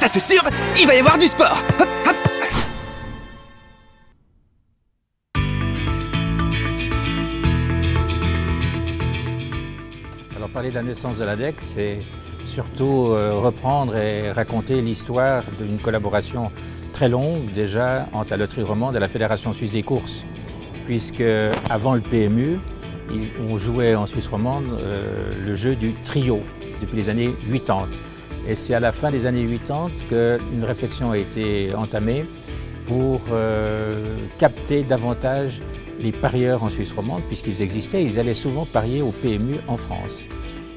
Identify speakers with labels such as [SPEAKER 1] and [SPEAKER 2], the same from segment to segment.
[SPEAKER 1] Ça c'est sûr, il va y avoir du sport. Hop, hop.
[SPEAKER 2] Alors parler de la naissance de l'ADEC, c'est surtout reprendre et raconter l'histoire d'une collaboration très longue déjà entre la Loterie Romande et la Fédération Suisse des Courses. Puisque avant le PMU, on jouait en Suisse romande le jeu du trio depuis les années 80. Et c'est à la fin des années 80 qu'une réflexion a été entamée pour capter davantage les parieurs en Suisse romande, puisqu'ils existaient, ils allaient souvent parier au PMU en France.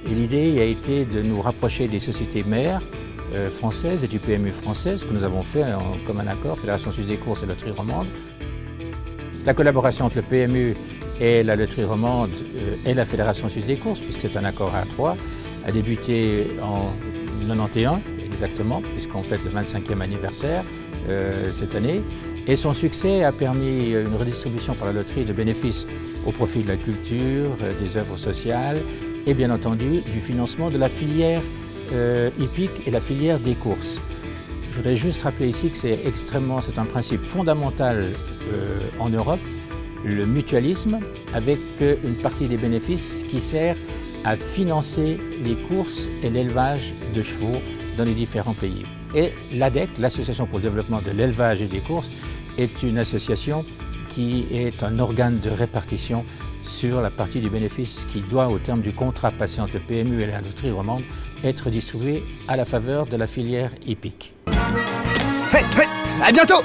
[SPEAKER 2] Et l'idée a été de nous rapprocher des sociétés mères françaises et du PMU français, ce que nous avons fait en commun accord, Fédération Suisse des Courses et Loterie Romande. La collaboration entre le PMU et la Loterie Romande et la Fédération Suisse des Courses, puisque c'est un accord à trois, a débuté en 91 exactement, puisqu'on fête le 25e anniversaire cette année. Et son succès a permis une redistribution par la loterie de bénéfices au profit de la culture, des œuvres sociales et bien entendu du financement de la filière hippique et la filière des courses. Je voudrais juste rappeler ici que c'est un principe fondamental en Europe, le mutualisme, avec une partie des bénéfices qui sert à financer les courses et l'élevage de chevaux dans les différents pays. Et l'ADEC, l'Association pour le développement de l'élevage et des courses, est une association qui est un organe de répartition sur la partie du bénéfice qui doit, au terme du contrat passé entre le PMU et la Loterie Romande, être distribué à la faveur de la filière hippique.
[SPEAKER 1] À bientôt!